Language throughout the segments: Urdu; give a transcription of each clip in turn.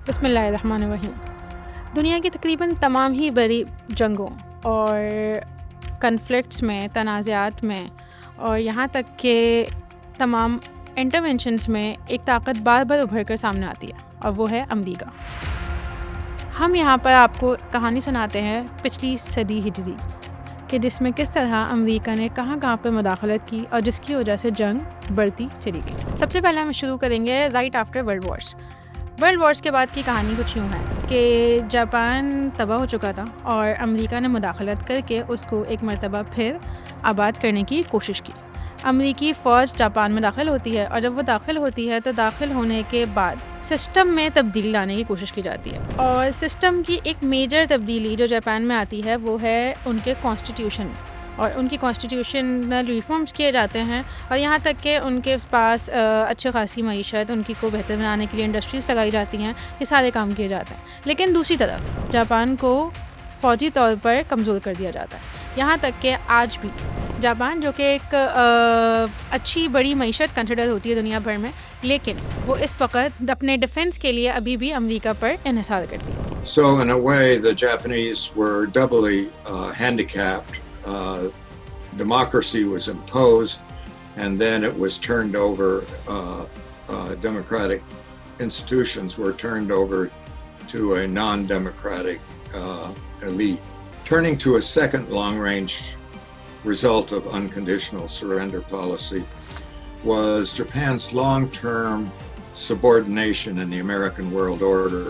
بسم اللہ الرحمن الرحیم۔ دنیا کی تقریباً تمام ہی بڑی جنگوں اور کنفلکٹس میں، تنازعات میں اور یہاں تک کہ تمام انٹرونشنز میں ایک طاقت بار بار ابھر کر سامنے آتی ہے، اور وہ ہے امریکہ۔ ہم یہاں پر آپ کو کہانی سناتے ہیں پچھلی صدی ہجری کہ جس میں کس طرح امریکہ نے کہاں کہاں پر مداخلت کی اور جس کی وجہ سے جنگ بڑھتی چلی گئی۔ سب سے پہلے ہم شروع کریں گے right after world wars. World wars کے بعد کی کہانی کچھ یوں ہے کہ جاپان تباہ ہو چکا تھا اور امریکہ نے مداخلت کر کے اس کو ایک مرتبہ پھر آباد کرنے کی کوشش کی۔ امریکی فوج جاپان میں داخل ہوتی ہے، اور جب وہ داخل ہوتی ہے تو داخل ہونے کے بعد سسٹم میں تبدیلی لانے کی کوشش کی جاتی ہے، اور سسٹم کی ایک میجر تبدیلی جو جاپان میں آتی ہے وہ ہے ان کے کانسٹیٹیوشن، اور ان کی کانسٹیٹیوشنل ریفارمز کیے جاتے ہیں، اور یہاں تک کہ ان کے پاس اچھی خاصی معیشت، ان کی کو بہتر بنانے کے لیے انڈسٹریز لگائی جاتی ہیں، یہ سارے کام کیے جاتے ہیں۔ لیکن دوسری طرف جاپان کو فوجی طور پر کمزور کر دیا جاتا ہے، یہاں تک کہ آج بھی جاپان جو کہ ایک اچھی بڑی معیشت کنسیڈر ہوتی ہے دنیا بھر میں، لیکن وہ اس وقت اپنے ڈیفنس کے لیے ابھی بھی امریکہ پر انحصار کرتی ہے۔ So in a way, the Japanese were doubly handicapped. Democracy was imposed, and then it was turned over. Democratic institutions were turned over to a non-democratic elite. Turning to a second long-range result of unconditional surrender policy was Japan's long-term subordination in the American world order.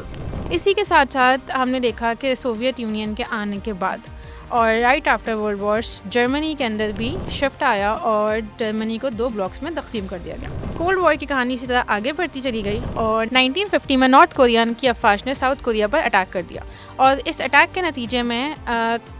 اسی کے ساتھ ساتھ ہم نے دیکھا کہ سوویت یونین کے آنے کے بعد اور right after world wars Germany کے اندر بھی شفٹ آیا، اور جرمنی کو 2 بلاکس میں تقسیم کر دیا گیا۔ کولڈ وار کی کہانی اسی طرح آگے بڑھتی چلی گئی، اور 1950 میں نارتھ کوریا کی افواج نے ساؤتھ کوریا پر اٹیک کر دیا، اور اس اٹیک کے نتیجے میں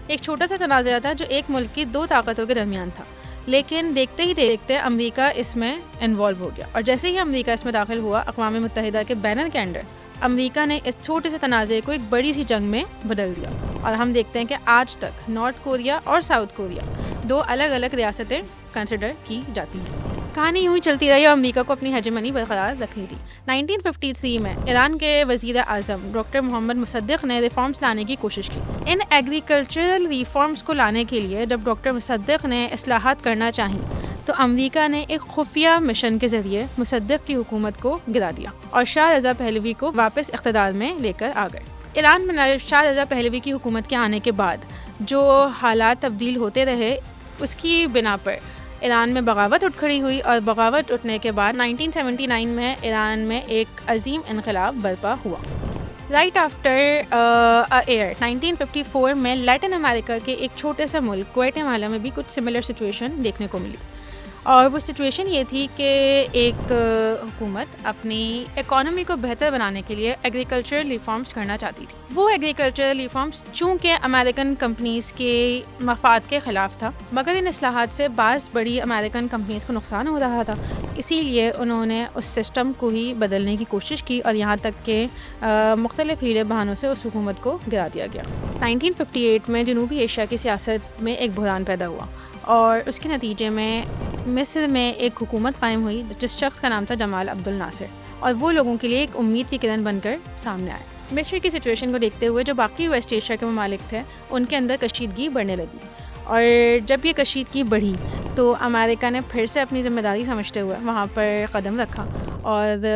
ایک چھوٹا سا تنازعہ تھا جو ایک ملک کی 2 طاقتوں کے درمیان تھا، لیکن دیکھتے ہی دیکھتے امریکہ اس میں انوالو ہو گیا، اور جیسے ہی امریکہ اس میں داخل ہوا، اقوام متحدہ کے بینر کے انڈر امریکہ نے اس چھوٹے سے تنازعے کو ایک بڑی سی جنگ میں بدل دیا، اور ہم دیکھتے ہیں کہ آج تک نارتھ کوریا اور ساؤتھ کوریا 2 الگ الگ ریاستیں کنسیڈر کی جاتی ہیں۔ کہانی یوں ہی چلتی رہی اور امریکہ کو اپنی ہیجمنی برقرار رکھنی تھی۔ 1953 میں ایران کے وزیر اعظم ڈاکٹر محمد مصدق نے ریفارمز لانے کی کوشش کی۔ ان ایگریکلچرل ریفارمز کو لانے کے لیے جب ڈاکٹر مصدق نے اصلاحات کرنا چاہیں تو امریکہ نے ایک خفیہ مشن کے ذریعے مصدق کی حکومت کو گرا دیا اور شاہ رضا پہلوی کو واپس اقتدار میں لے کر آ گئے۔ ایران میں شاہ رضا پہلوی کی حکومت کے آنے کے بعد جو حالات تبدیل ہوتے رہے، اس کی بنا پر ایران میں بغاوت اٹھ کھڑی ہوئی، اور بغاوت اٹھنے کے بعد 1979 میں ایران میں ایک عظیم انقلاب برپا ہوا۔ رائٹ آفٹر ایئر 1954 میں لیٹن امریکہ کے ایک چھوٹے سے ملک گواٹیمالا میں بھی کچھ سملر سچویشن دیکھنے کو ملی، اور وہ سچویشن یہ تھی کہ ایک حکومت اپنی اکانومی کو بہتر بنانے کے لیے ایگریکلچرل ریفارمز کرنا چاہتی تھی۔ وہ ایگریکلچرل ریفارمز چونکہ امریکن کمپنیز کے مفاد کے خلاف تھا، مگر ان اصلاحات سے بعض بڑی امریکن کمپنیز کو نقصان ہو رہا تھا، اسی لیے انہوں نے اس سسٹم کو ہی بدلنے کی کوشش کی، اور یہاں تک کہ مختلف ہیلے بہانوں سے اس حکومت کو گرا دیا گیا۔ 1958 میں جنوبی ایشیا کی سیاست میں ایک بحران پیدا ہوا، اور اس کے نتیجے میں مصر میں ایک حکومت قائم ہوئی جس شخص کا نام تھا جمال عبد الناصر، اور وہ لوگوں کے لیے ایک امید کی کرن بن کر سامنے آئے۔ مصر کی سچویشن کو دیکھتے ہوئے جو باقی ویسٹ ایشیا کے ممالک تھے ان کے اندر کشیدگی بڑھنے لگی، اور جب یہ کشیدگی بڑھی تو امریکہ نے پھر سے اپنی ذمہ داری سمجھتے ہوئے وہاں پر قدم رکھا، اور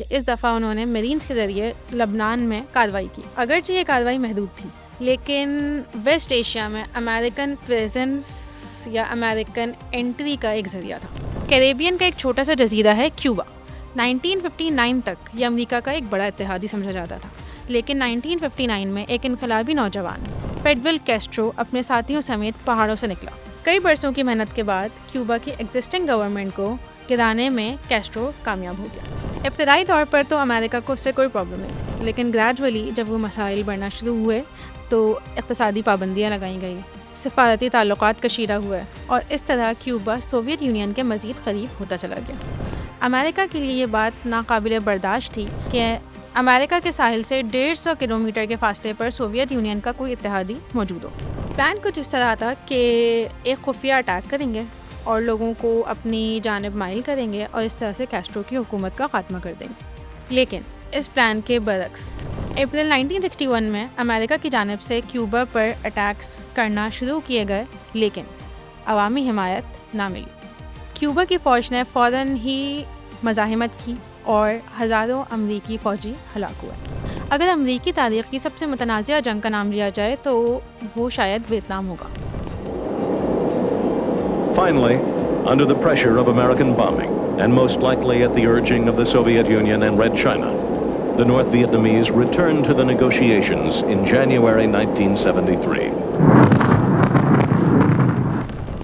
اس دفعہ انہوں نے میرینز کے ذریعے لبنان میں کارروائی کی۔ اگرچہ یہ کارروائی محدود تھی، لیکن ویسٹ ایشیا میں امریکن پریزنس یا امریکن انٹری کا ایک ذریعہ تھا۔ کیریبین کا ایک چھوٹا سا جزیرہ ہے کیوبا۔ 1959 تک یہ امریکہ کا ایک بڑا اتحادی سمجھا جاتا تھا، لیکن 1959 میں ایک انقلابی نوجوان فیڈرل کیسٹرو اپنے ساتھیوں سمیت پہاڑوں سے نکلا۔ کئی برسوں کی محنت کے بعد کیوبا کی ایگزسٹنگ گورنمنٹ کو گرانے میں کیسٹرو کامیاب ہو گیا۔ ابتدائی طور پر تو امریکہ کو اس سے کوئی پرابلم نہیں تھی، لیکن گریجولی جب وہ مسائل بڑھنا شروع ہوئے تو اقتصادی پابندیاں لگائی گئیں، سفارتی تعلقات کشیدہ ہوئے، اور اس طرح کیوبا سوویت یونین کے مزید قریب ہوتا چلا گیا۔ امریکہ کے لیے یہ بات ناقابل برداشت تھی کہ امریکہ کے ساحل سے 150 کلومیٹر کے فاصلے پر سوویت یونین کا کوئی اتحادی موجود ہو۔ پلان کچھ اس طرح تھا کہ ایک خفیہ اٹیک کریں گے اور لوگوں کو اپنی جانب مائل کریں گے، اور اس طرح سے کیسٹرو کی حکومت کا خاتمہ کر دیں گے۔ لیکن اس پلان کے برعکس اپریل 1961 میں امریکہ کی جانب سے کیوبا پر اٹیکس کرنا شروع کیے گئے، لیکن عوامی حمایت نہ ملی۔ کیوبا کی فوج نے فوراً ہی مزاحمت کی اور ہزاروں امریکی فوجی ہلاک ہوئے۔ اگر امریکی تاریخ کی سب سے متنازع جنگ کا نام لیا جائے تو وہ شاید ویتنام ہوگا۔ Finally, under the pressure of American bombing, and most likely at the urging of the Soviet Union and Red China, the North Vietnamese returned to the negotiations in January 1973.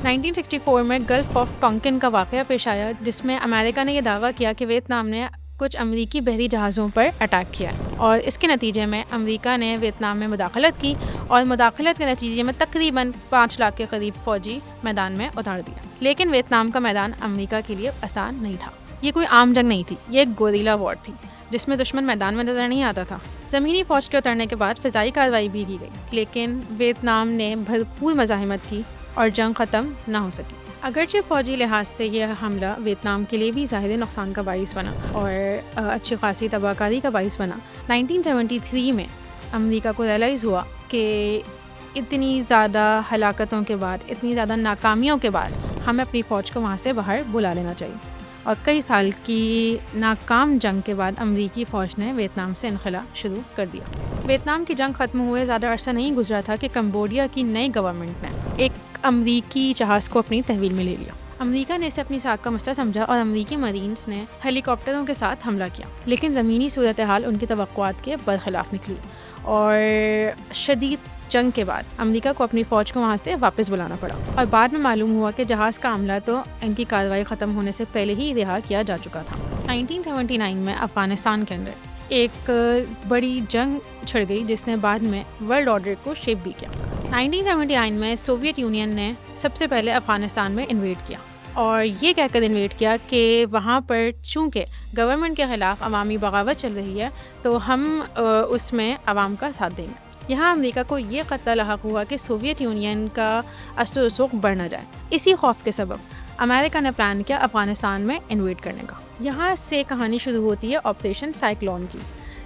1964 میں گلف آف ٹونکن کا واقعہ پیش آیا، جس میں امریکہ نے یہ دعویٰ کیا کہ ویتنام نے کچھ امریکی بحری جہازوں پر اٹیک کیا، اور اس کے نتیجے میں امریکہ نے ویتنام میں مداخلت کی، اور مداخلت کے نتیجے میں تقریباً 5 لاکھ کے قریب فوجی میدان میں اتار دیا۔ لیکن ویتنام کا میدان امریکہ کے لیے آسان نہیں تھا۔ یہ کوئی عام جنگ نہیں تھی، یہ ایک گوریلا وار تھی جس میں دشمن میدان میں نظر نہیں آتا تھا۔ زمینی فوج کے اترنے کے بعد فضائی کارروائی بھی کی گئی، لیکن ویتنام نے بھرپور مزاحمت کی اور جنگ ختم نہ ہو سکی۔ اگرچہ فوجی لحاظ سے یہ حملہ ویتنام کے لیے بھی ظاہر نقصان کا باعث بنا اور اچھی خاصی تباہ کاری کا باعث بنا، 1973 میں امریکہ کو ریئلائز ہوا کہ اتنی زیادہ ہلاکتوں کے بعد، اتنی زیادہ ناکامیوں کے بعد ہمیں اپنی فوج کو وہاں سے باہر بلا لینا چاہیے، اور کئی سال کی ناکام جنگ کے بعد امریکی فوج نے ویتنام سے انخلا شروع کر دیا۔ ویتنام کی جنگ ختم ہوئے زیادہ عرصہ نہیں گزرا تھا کہ کمبوڈیا کی نئی گورنمنٹ نے ایک امریکی جہاز کو اپنی تحویل میں لے لیا۔ امریکہ نے اسے اپنی ساکھ کا مسئلہ سمجھا اور امریکی مرینز نے ہیلی کاپٹروں کے ساتھ حملہ کیا، لیکن زمینی صورتحال ان کی توقعات کے برخلاف نکلی، اور شدید جنگ کے بعد امریکہ کو اپنی فوج کو وہاں سے واپس بلانا پڑا، اور بعد میں معلوم ہوا کہ جہاز کا عملہ تو ان کی کارروائی ختم ہونے سے پہلے ہی رہا کیا جا چکا تھا۔ 1979 میں افغانستان کے اندر ایک بڑی جنگ چھڑ گئی جس نے بعد میں ورلڈ آرڈر کو شیپ بھی کیا۔ 1979 میں سوویت یونین نے سب سے پہلے افغانستان میں انویڈ کیا، اور یہ کہہ کر انویڈ کیا کہ وہاں پر چونکہ گورنمنٹ کے خلاف عوامی بغاوت چل رہی ہے تو ہم اس میں عوام کا ساتھ دیں گے۔ یہاں امریکہ کو یہ خطرہ لاحق ہوا کہ سوویت یونین کا اثر و رسوخ بڑھ نہ جائے۔ اسی خوف کے سبب امریکہ نے پلان کیا افغانستان میں انویڈ کرنے کا۔ یہاں سے کہانی شروع ہوتی ہے آپریشن سائیکلون کی،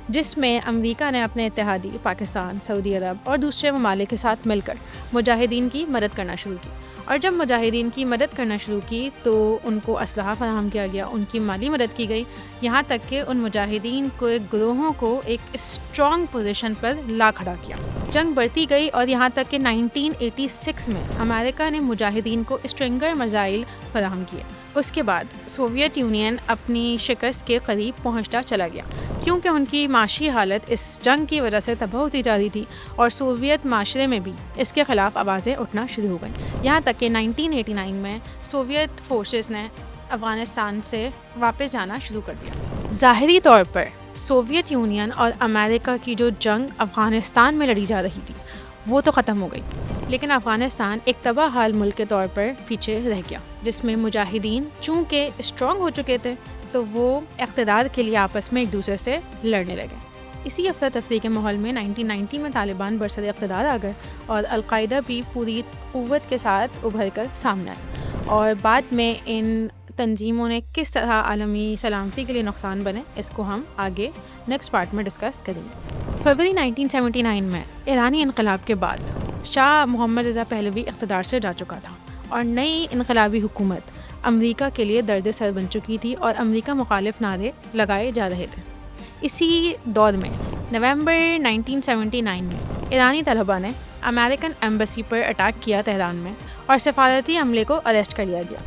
جس میں امریکہ نے اپنے اتحادی پاکستان، سعودی عرب اور دوسرے ممالک کے ساتھ مل کر مجاہدین کی مدد کرنا شروع کی، اور جب مجاہدین کی مدد کرنا شروع کی تو ان کو اسلحہ فراہم کیا گیا، ان کی مالی مدد کی گئی، یہاں تک کہ ان مجاہدین کو گروہوں کو ایک اسٹرانگ پوزیشن پر لا کھڑا کیا۔ جنگ بڑھتی گئی اور یہاں تک کہ 1986 میں امریکہ نے مجاہدین کو اسٹرنگر میزائل فراہم کیے۔ اس کے بعد سوویت یونین اپنی شکست کے قریب پہنچتا چلا گیا، کیونکہ ان کی معاشی حالت اس جنگ کی وجہ سے تباہ ہوتی جا رہی تھی، اور سوویت معاشرے میں بھی اس کے خلاف آوازیں اٹھنا شروع ہو گئیں، یہاں تک کہ 1989 میں سوویت فورسز نے افغانستان سے واپس جانا شروع کر دیا۔ ظاہری طور پر سوویت یونین اور امریکہ کی جو جنگ افغانستان میں لڑی جا رہی تھی وہ تو ختم ہو گئی، لیکن افغانستان ایک تباہ حال ملک کے طور پر پیچھے رہ گیا، جس میں مجاہدین چونکہ اسٹرانگ ہو چکے تھے تو وہ اقتدار کے لیے آپس میں ایک دوسرے سے لڑنے لگے۔ اسی افراتفری کے ماحول میں 1990 میں طالبان برسر اقتدار آ گئے، اور القاعدہ بھی پوری قوت کے ساتھ ابھر کر سامنے آئے، اور بعد میں ان تنظیموں نے کس طرح عالمی سلامتی کے لیے نقصان بنے، اس کو ہم آگے نیکسٹ پارٹ میں ڈسکس کریں گے۔ فروری 1979 میں ایرانی انقلاب کے بعد شاہ محمد رضا پہلوی اقتدار سے جا چکا تھا، اور نئی انقلابی حکومت امریکہ کے لیے درد سر بن چکی تھی، اور امریکہ مخالف نعرے لگائے جا رہے تھے۔ اسی دور میں نومبر 1979 میں ایرانی طلباء نے امریکن ایمبیسی پر اٹیک کیا تہران میں، اور سفارتی عملے کو اریسٹ کر لیا گیا۔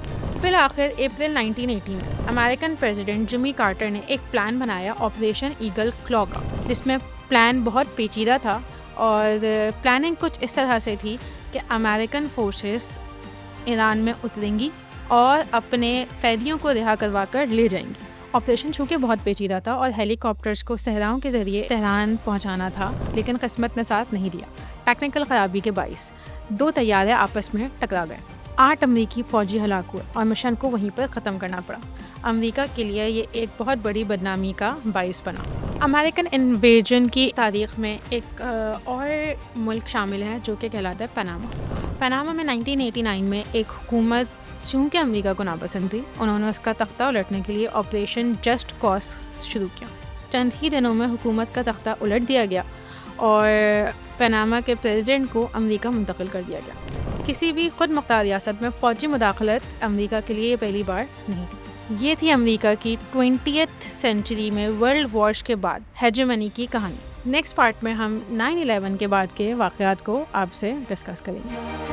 بالآخر اپریل 1980 میں امریکن پریزیڈنٹ جمی کارٹر نے ایک پلان بنایا آپریشن ایگل کلا کا، جس میں پلان بہت پیچیدہ تھا، اور پلاننگ کچھ اس طرح سے تھی کہ امریکن فورسز ایران میں اتریں گی اور اپنے قیدیوں کو رہا کروا کر لے جائیں گی۔ آپریشن چونکہ بہت پیچیدہ تھا اور ہیلی کاپٹرز کو صحراؤں کے ذریعے تہران پہنچانا تھا، لیکن قسمت نے ساتھ نہیں دیا۔ ٹیکنیکل خرابی کے باعث 2 طیارے آپس میں ٹکرا گئے، 8 امریکی فوجی ہلاک ہوئے، اور مشن کو وہیں پر ختم کرنا پڑا۔ امریکہ کے لیے یہ ایک بہت بڑی بدنامی کا باعث بنا۔ امریکن انویژن کی تاریخ میں ایک اور ملک شامل ہے جو کہ کہلاتا ہے پاناما۔ پاناما میں 1989 میں ایک حکومت چونکہ امریکہ کو ناپسند تھی، انہوں نے اس کا تختہ الٹنے کے لیے آپریشن جسٹ کاز شروع کیا۔ چند ہی دنوں میں حکومت کا تختہ الٹ دیا گیا اور پاناما کے پریزیڈنٹ کو امریکہ منتقل کر دیا گیا۔ کسی بھی خود مختار ریاست میں فوجی مداخلت امریکہ کے لیے یہ پہلی بار نہیں تھی۔ یہ تھی امریکہ کی 20th سینچری میں ورلڈ وارز کے بعد ہیجمنی کی کہانی۔ نیکسٹ پارٹ میں ہم 9/11 کے بعد کے واقعات کو آپ سے ڈسکس کریں گے۔